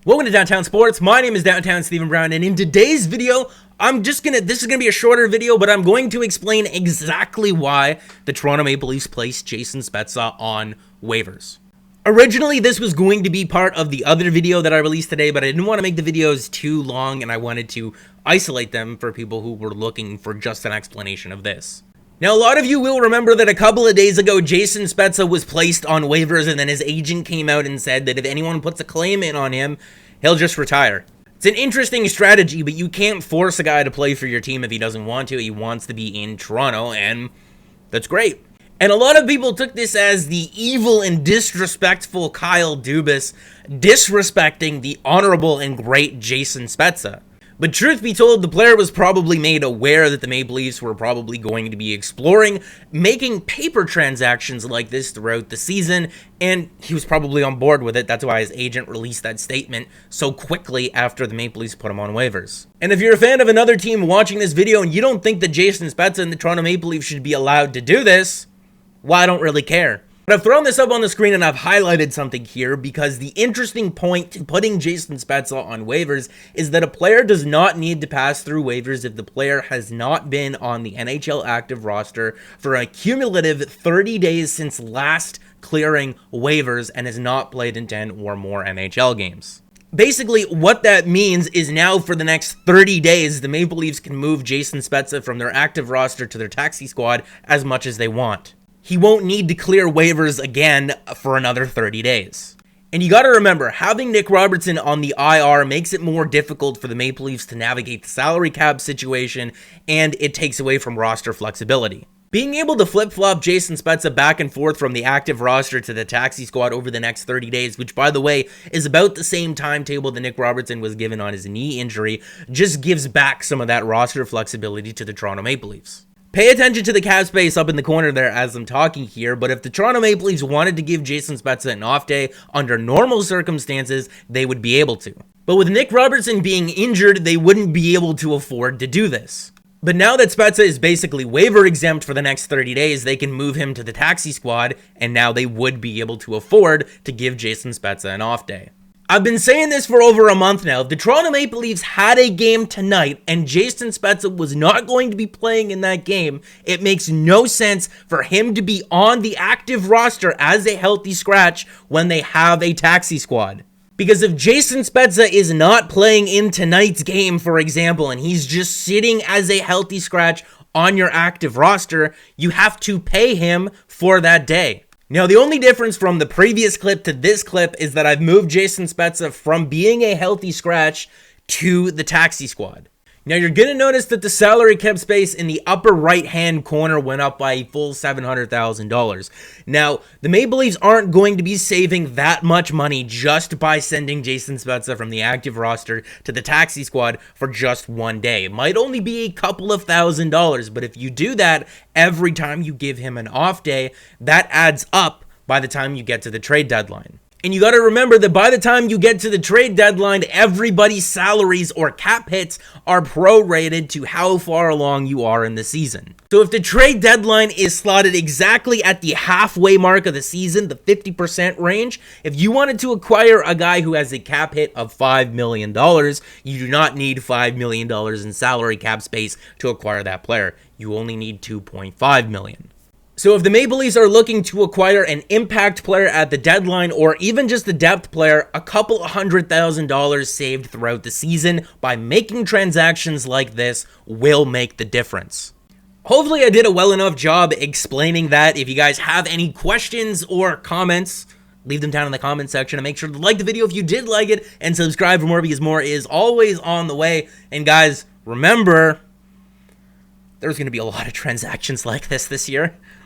Welcome to Downtown Sports. My name is Downtown Stephen Brown, and in today's video, this is gonna be a shorter video, but I'm going to explain exactly why the Toronto Maple Leafs placed Jason Spezza on waivers. Originally, this was going to be part of the other video that I released today, but I didn't want to make the videos too long, and I wanted to isolate them for people who were looking for just an explanation of this. Now, a lot of you will remember that a couple of days ago, Jason Spezza was placed on waivers, and then his agent came out and said that if anyone puts a claim in on him, he'll just retire. It's an interesting strategy, but you can't force a guy to play for your team if he doesn't want to. He wants to be in Toronto, and that's great. And a lot of people took this as the evil and disrespectful Kyle Dubas disrespecting the honorable and great Jason Spezza. But truth be told, the player was probably made aware that the Maple Leafs were probably going to be exploring making paper transactions like this throughout the season, and he was probably on board with it. That's why his agent released that statement so quickly after the Maple Leafs put him on waivers. And if you're a fan of another team watching this video and you don't think that Jason Spezza and the Toronto Maple Leafs should be allowed to do this, well, I don't really care. But I've thrown this up on the screen and I've highlighted something here because the interesting point to putting Jason Spezza on waivers is that a player does not need to pass through waivers if the player has not been on the NHL active roster for a cumulative 30 days since last clearing waivers and has not played in 10 or more NHL games. Basically, what that means is now for the next 30 days, the Maple Leafs can move Jason Spezza from their active roster to their taxi squad as much as they want. He won't need to clear waivers again for another 30 days. And you got to remember, having Nick Robertson on the IR makes it more difficult for the Maple Leafs to navigate the salary cap situation, and it takes away from roster flexibility. Being able to flip-flop Jason Spezza back and forth from the active roster to the taxi squad over the next 30 days, which, by the way, is about the same timetable that Nick Robertson was given on his knee injury, just gives back some of that roster flexibility to the Toronto Maple Leafs. Pay attention to the cap space up in the corner there as I'm talking here, but if the Toronto Maple Leafs wanted to give Jason Spezza an off day under normal circumstances, they would be able to. But with Nick Robertson being injured, they wouldn't be able to afford to do this. But now that Spezza is basically waiver exempt for the next 30 days, they can move him to the taxi squad, and now they would be able to afford to give Jason Spezza an off day. I've been saying this for over a month now. If the Toronto Maple Leafs had a game tonight and Jason Spezza was not going to be playing in that game, it makes no sense for him to be on the active roster as a healthy scratch when they have a taxi squad. Because if Jason Spezza is not playing in tonight's game, for example, and he's just sitting as a healthy scratch on your active roster, you have to pay him for that day. Now, the only difference from the previous clip to this clip is that I've moved Jason Spezza from being a healthy scratch to the taxi squad. Now, you're going to notice that the salary cap space in the upper right-hand corner went up by a full $700,000. Now, the Maple Leafs aren't going to be saving that much money just by sending Jason Spezza from the active roster to the taxi squad for just one day. It might only be a couple of $1,000s, but if you do that every time you give him an off day, that adds up by the time you get to the trade deadline. And you got to remember that by the time you get to the trade deadline, everybody's salaries or cap hits are prorated to how far along you are in the season. So if the trade deadline is slotted exactly at the halfway mark of the season, the 50% range, if you wanted to acquire a guy who has a cap hit of $5 million, you do not need $5 million in salary cap space to acquire that player. You only need $2.5 million. So if the Maple Leafs are looking to acquire an impact player at the deadline or even just a depth player, a couple $100,000 saved throughout the season by making transactions like this will make the difference. Hopefully I did a well enough job explaining that. If you guys have any questions or comments, leave them down in the comment section and make sure to like the video if you did like it and subscribe for more because more is always on the way. And guys, remember, there's going to be a lot of transactions like this year.